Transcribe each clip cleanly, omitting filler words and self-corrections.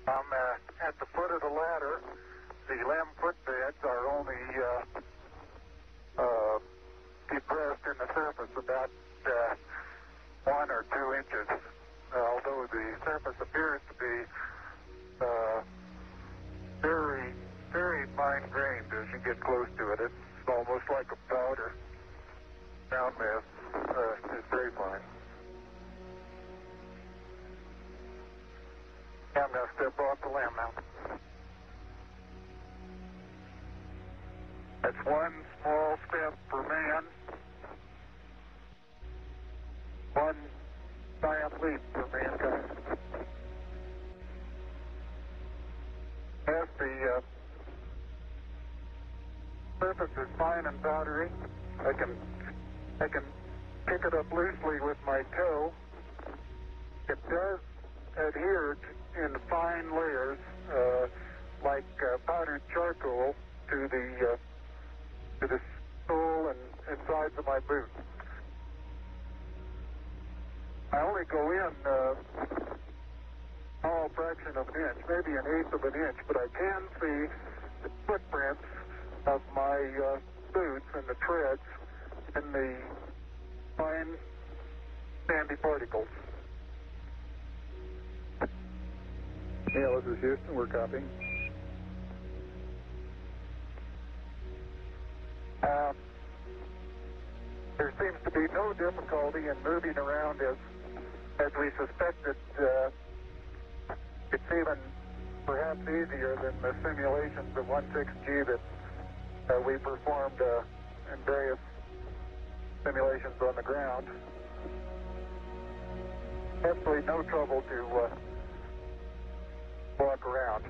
I'm at the foot of the ladder. The limb footbeds are only depressed in the surface about 1 or 2 inches, although the surface appears to be very, very fine-grained as you get close to it. It's almost like a powder. Ground mass is very fine. I'm going to step off the limb now. That's one small step for man, one giant leap for mankind. As the surface is fine and powdery, I can pick it up loosely with my toe. It does adhere in fine layers, like powdered charcoal, to the sole and sides of my boot. I only go in a small fraction of an inch, maybe an eighth of an inch, but I can see the footprints of my boots and the treads and the fine sandy particles. Yeah, this is Houston. We're copying. There seems to be no difficulty in moving around as we suspected. It's even perhaps easier than the simulations of 16G that we performed in various simulations on the ground. Absolutely no trouble to walk around.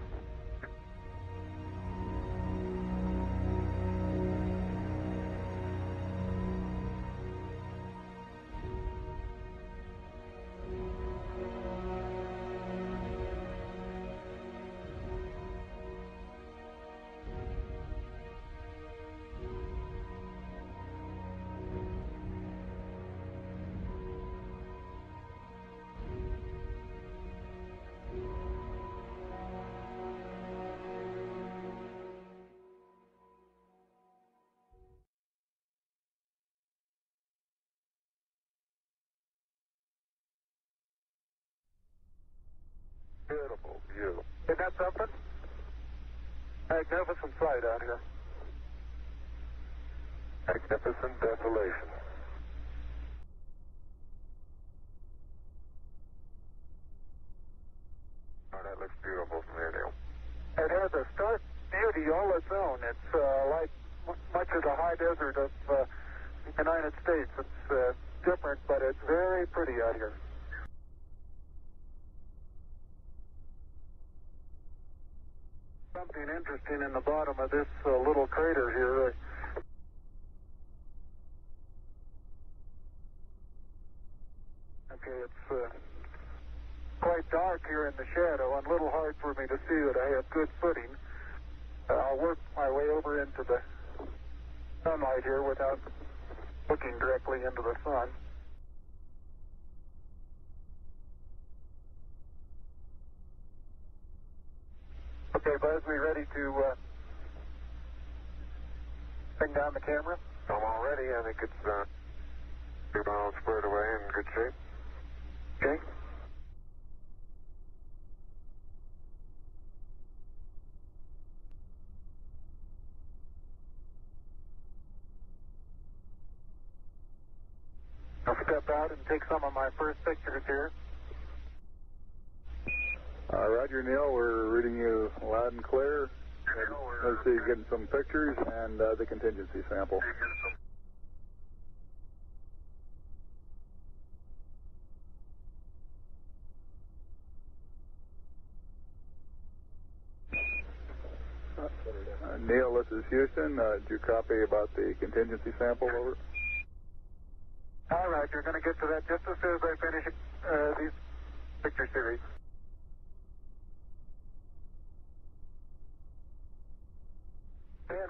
Beautiful view. Isn't that something? Magnificent sight out here. Magnificent desolation. Oh, that looks beautiful from here, Neil. It has a stark beauty all its own. It's like much of the high desert of the United States. It's different, but it's very pretty out here. Something interesting in the bottom of this little crater here. Okay, it's quite dark here in the shadow and a little hard for me to see that I have good footing. I'll work my way over into the sunlight here without looking directly into the sun. Okay, Buzz, we ready to bring down the camera? I'm all ready. I think it's 2 miles squared away in good shape. Okay. I'll step out and take some of my first pictures here. Roger, Neil. We're reading you loud and clear. Let's see, getting some pictures and the contingency sample. Neil, this is Houston. Did you copy about the contingency sample? Over. All right, you're going to get to that just as soon as I finish these picture series. Man,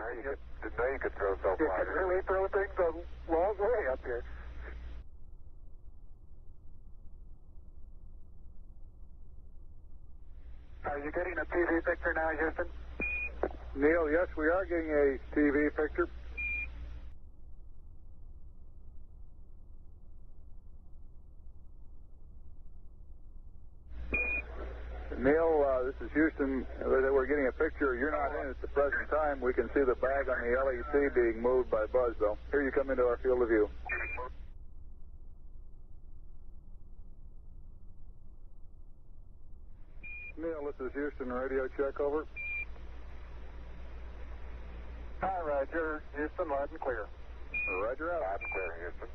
didn't know you could throw so far. You can really throw things a long way up here. Are you getting a TV picture now, Houston? Neil, yes, we are getting a TV picture. Neil, this is Houston. We're getting a picture. You're not in at the present time. We can see the bag on the LEC being moved by Buzz, though. Here you come into our field of view. Neil, this is Houston. Radio check, over. Hi, Roger. Houston, loud and clear. Roger out. Loud and clear, Houston.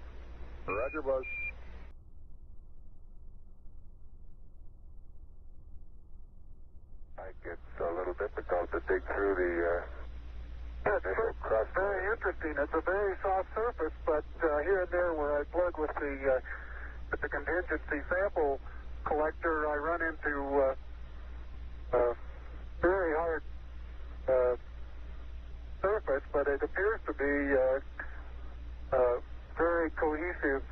Roger, Buzz. It's a little difficult to dig through the initial crust. Very interesting. It's a very soft surface, but here and there where I plug with the contingency sample collector, I run into very hard surface, but it appears to be very cohesive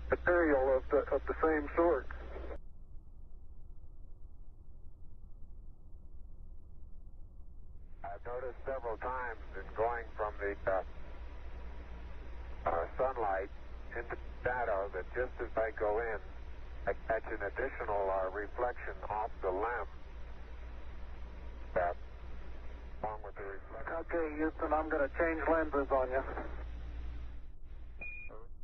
material of the same sort. I've noticed several times in going from the sunlight into shadow that just as I go in, I catch an additional reflection off the lens. Along with the reflection. Okay, Houston, I'm going to change lenses on you.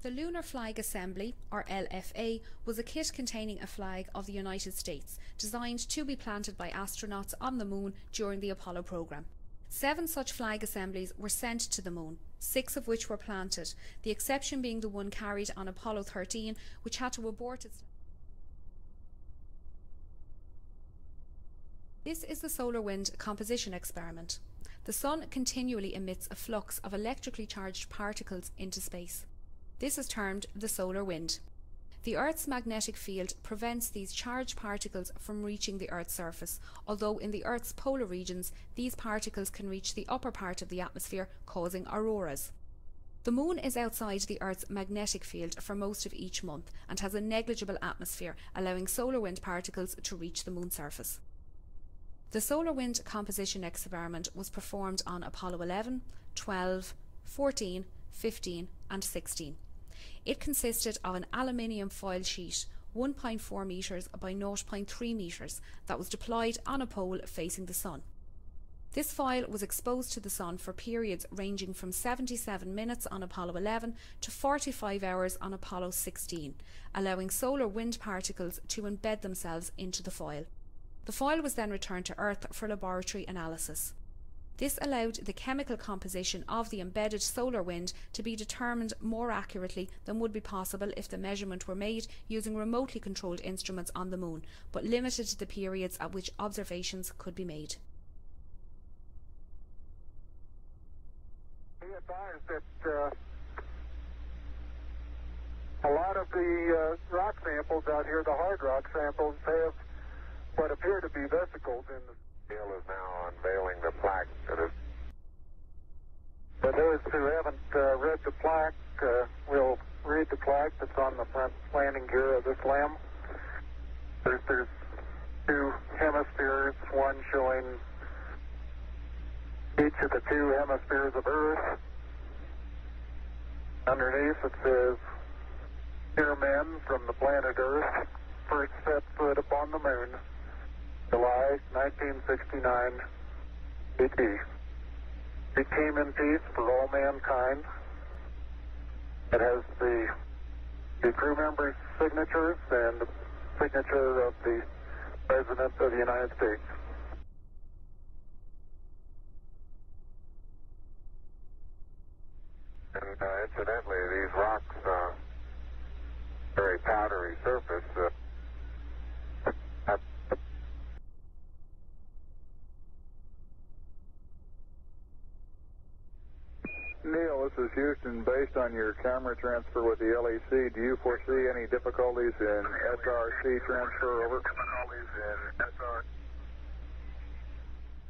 The Lunar Flag Assembly, or LFA, was a kit containing a flag of the United States, designed to be planted by astronauts on the Moon during the Apollo program. 7 such flag assemblies were sent to the Moon, 6 of which were planted, the exception being the one carried on Apollo 13, which had to abort its... This is the solar wind composition experiment. The Sun continually emits a flux of electrically charged particles into space. This is termed the solar wind. The Earth's magnetic field prevents these charged particles from reaching the Earth's surface, although in the Earth's polar regions, these particles can reach the upper part of the atmosphere, causing auroras. The Moon is outside the Earth's magnetic field for most of each month and has a negligible atmosphere, allowing solar wind particles to reach the Moon's surface. The solar wind composition experiment was performed on Apollo 11, 12, 14, 15 and 16. It consisted of an aluminium foil sheet 1.4 metres by 0.3 metres that was deployed on a pole facing the Sun. This foil was exposed to the Sun for periods ranging from 77 minutes on Apollo 11 to 45 hours on Apollo 16, allowing solar wind particles to embed themselves into the foil. The foil was then returned to Earth for laboratory analysis. This allowed the chemical composition of the embedded solar wind to be determined more accurately than would be possible if the measurement were made using remotely controlled instruments on the Moon, but limited the periods at which observations could be made. Be advised that a lot of the rock samples out here, the hard rock samples, have what appear to be vesicles in the... Neil is now unveiling the plaque that is... For those who haven't read the plaque, we'll read the plaque that's on the front landing gear of this LEM. There's 2 hemispheres, one showing each of the 2 hemispheres of Earth. Underneath it says, "Dear men from the planet Earth, first set foot upon the Moon, July 1969, BT. We came in peace for all mankind." It has the crew members' signatures and the signature of the President of the United States. And incidentally, these rocks, very powdery surface, Neil, this is Houston. Based on your camera transfer with the LEC, do you foresee any difficulties in SRC transfer over?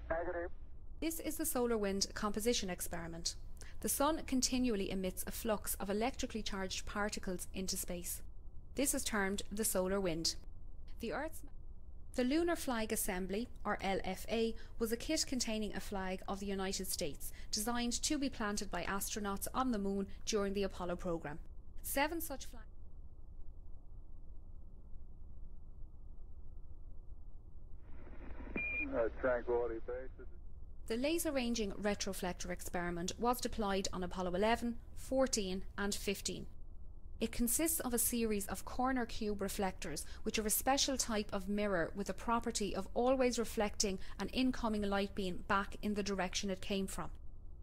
Negative. This is the solar wind composition experiment. The Sun continually emits a flux of electrically charged particles into space. This is termed the solar wind. The Earth's The Lunar Flag Assembly, or LFA, was a kit containing a flag of the United States, designed to be planted by astronauts on the Moon during the Apollo program. 7 such flags. Tranquility Base. The laser-ranging retroflector experiment was deployed on Apollo 11, 14 and 15. It consists of a series of corner cube reflectors, which are a special type of mirror with the property of always reflecting an incoming light beam back in the direction it came from.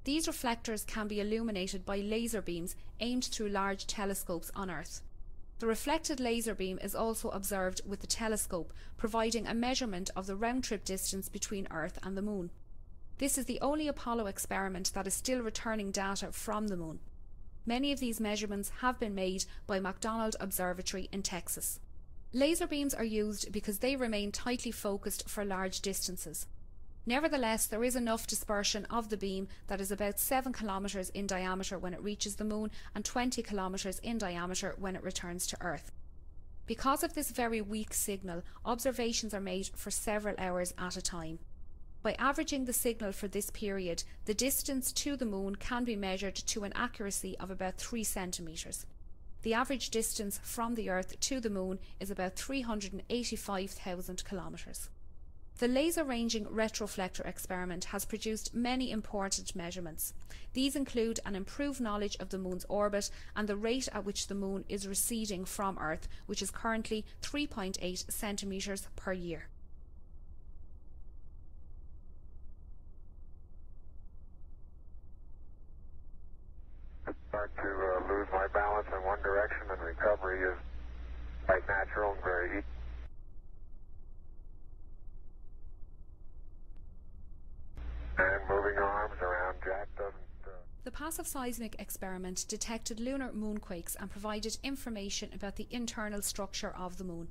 These reflectors can be illuminated by laser beams aimed through large telescopes on Earth. The reflected laser beam is also observed with the telescope, providing a measurement of the round-trip distance between Earth and the Moon. This is the only Apollo experiment that is still returning data from the Moon. Many of these measurements have been made by McDonald Observatory in Texas. Laser beams are used because they remain tightly focused for large distances. Nevertheless, there is enough dispersion of the beam that is about 7 kilometers in diameter when it reaches the Moon and 20 kilometers in diameter when it returns to Earth. Because of this very weak signal, observations are made for several hours at a time. By averaging the signal for this period, the distance to the Moon can be measured to an accuracy of about 3 centimeters. The average distance from the Earth to the Moon is about 385,000 kilometers. The laser-ranging retroflector experiment has produced many important measurements. These include an improved knowledge of the Moon's orbit and the rate at which the Moon is receding from Earth, which is currently 3.8 centimeters per year. Start to lose my balance in one direction, and recovery is quite natural and very easy. And moving arms around, Jack doesn't... The passive seismic experiment detected lunar moonquakes and provided information about the internal structure of the Moon.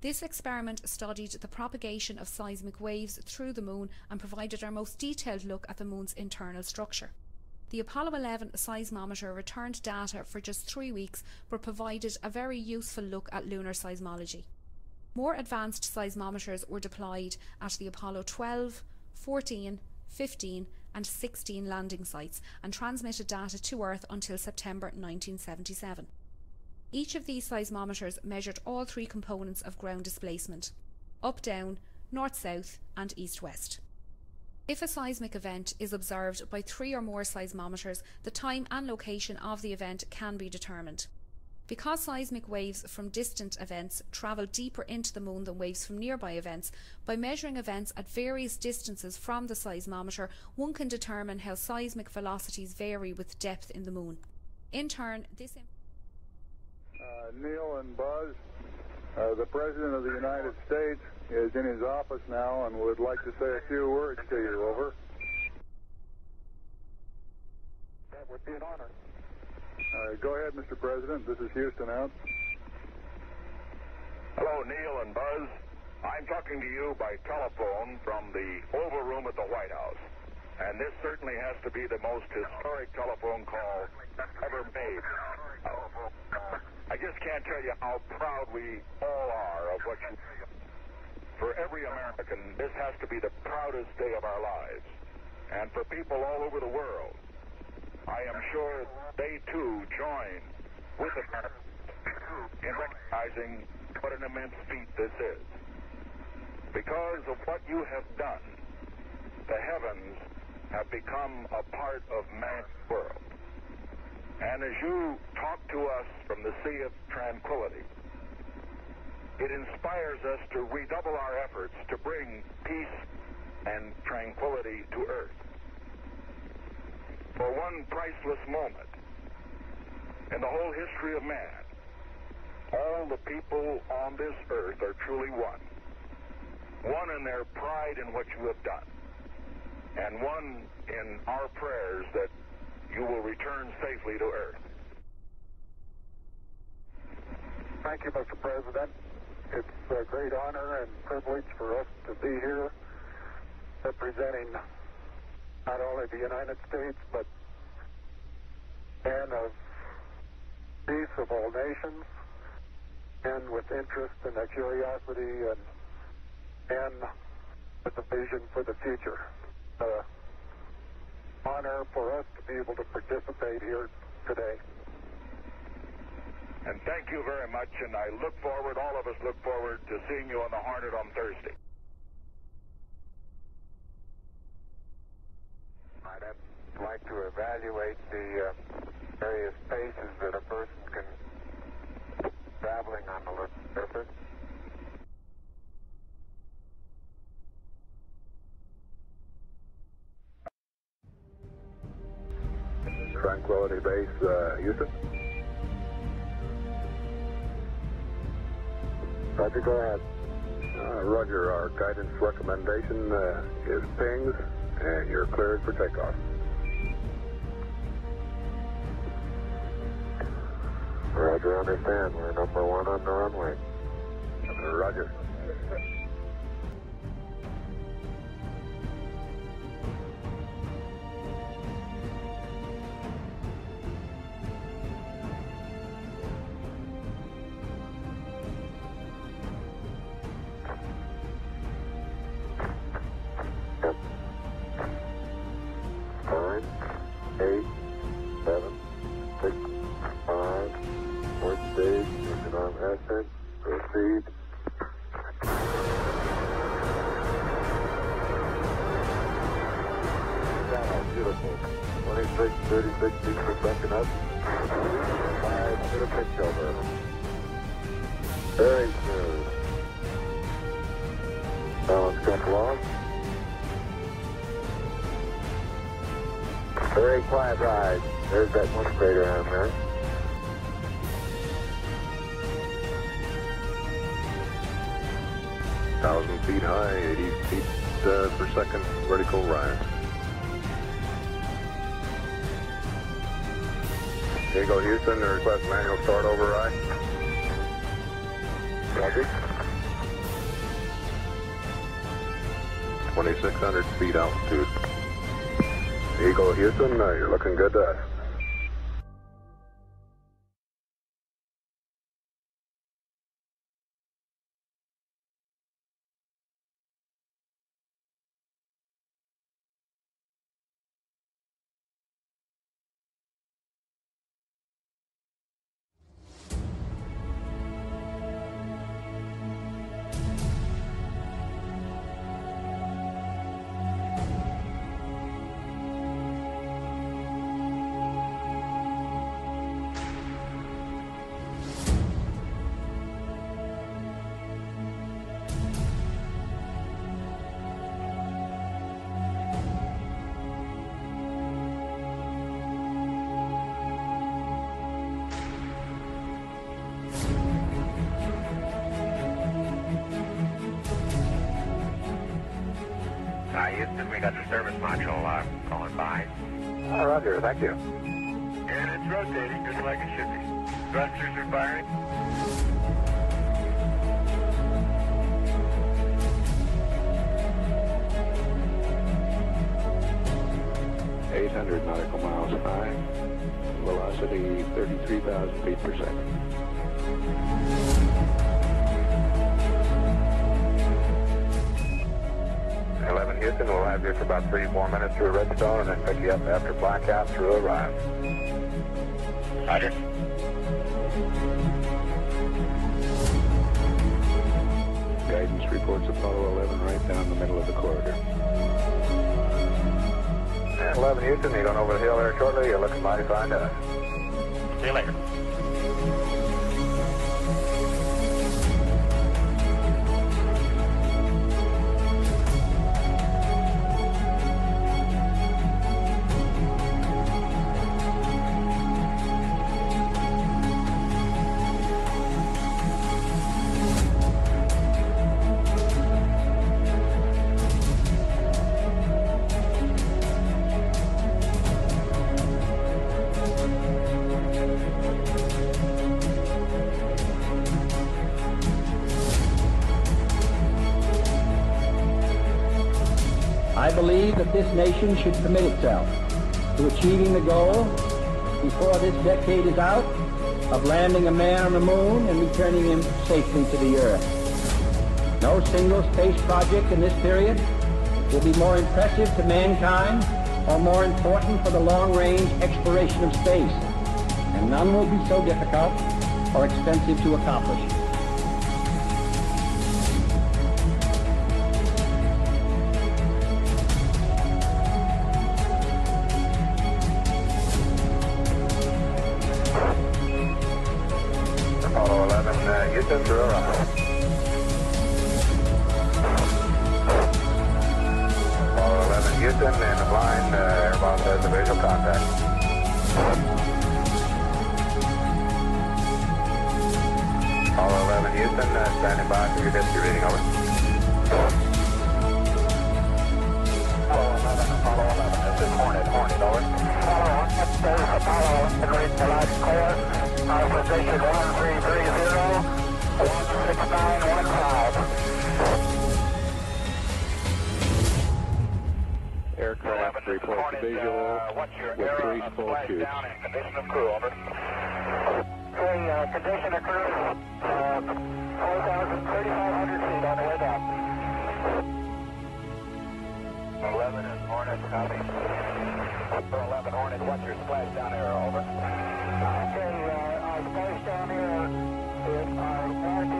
This experiment studied the propagation of seismic waves through the Moon and provided our most detailed look at the Moon's internal structure. The Apollo 11 seismometer returned data for just 3 weeks but provided a very useful look at lunar seismology. More advanced seismometers were deployed at the Apollo 12, 14, 15 and 16 landing sites and transmitted data to Earth until September 1977. Each of these seismometers measured all 3 components of ground displacement: up-down, north-south and east-west. If a seismic event is observed by 3 or more seismometers, the time and location of the event can be determined. Because seismic waves from distant events travel deeper into the Moon than waves from nearby events, by measuring events at various distances from the seismometer, one can determine how seismic velocities vary with depth in the Moon. In turn, this... Neil and Buzz, the President of the United States is in his office now and would like to say a few words to you. Over. That would be an honor. Go ahead, Mr. President. This is Houston out. Hello, Neil and Buzz. I'm talking to you by telephone from the Oval Room at the White House. And this certainly has to be the most historic telephone call ever made. I just can't tell you how proud we all are of what you... For every American, this has to be the proudest day of our lives. And for people all over the world, I am sure they too join with Americans in recognizing what an immense feat this is. Because of what you have done, the heavens have become a part of man's world. And as you talk to us from the Sea of Tranquility, it inspires us to redouble our efforts to bring peace and tranquility to Earth. For one priceless moment in the whole history of man, all the people on this earth are truly one. One in their pride in what you have done, and one in our prayers that you will return safely to Earth. Thank you, Mr. President. It's a great honor and privilege for us to be here representing not only the United States, but men of peace of all nations, and with interest and a curiosity and and with a vision for the future. Honor for us to be able to participate here today. And thank you very much, and I look forward, all of us look forward to seeing you on the Hornet on Thursday. I'd like to evaluate the various paces that a person can traveling on the surface. Tranquility Base, Houston. Roger, go ahead. Roger, our guidance recommendation is pings, and you're cleared for takeoff. Roger, understand. We're number 1 on the runway. Roger. Proceed. Beautiful. 26, 36 feet per second up. 5 to pitch over. Very smooth. Balance come along. Very quiet ride. There's that one crater on there. Feet high, 80 feet per second vertical rise. Here you go, Houston. Request manual start override. Roger. 2,600 feet altitude. Eagle, Houston, you're looking good to us. Houston, we got the service module going by. Roger, thank you. And it's rotating just like it should be. Thrusters are firing. nautical miles high, velocity 33,000 feet per second. Houston, we'll have you for about 3-4 minutes through Redstone and then pick you up after blackout through Orion. Roger. Guidance reports Apollo 11 right down the middle of the corridor. And 11 Houston, you're going over the hill there shortly. You're looking mighty fine to us. See you later. I believe that this nation should commit itself to achieving the goal before this decade is out of landing a man on the moon and returning him safely to the earth. No single space project in this period will be more impressive to mankind or more important for the long-range exploration of space, and none will be so difficult or expensive to accomplish. Apollo 11, Houston, Aurora. Apollo 11, Houston, and the blind Airbus has a visual contact. Apollo 11, Houston, standing by for your dispatch reading, over. Apollo 11, this is Hornet, over. Apollo 11, read the last clear. Our position 1330, 16915. Aircraft reports visual with 3 full tubes. Condition of crew, over. Condition of crew, 3,500 feet on the way down. 11 is Hornet, copy. 11 Hornet, what's your splashdown error, over? Okay, our splashdown error is our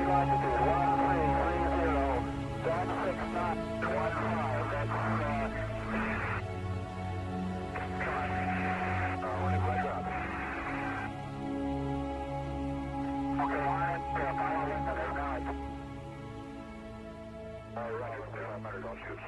latitude 1330, 16915. That's All right, don't shoot.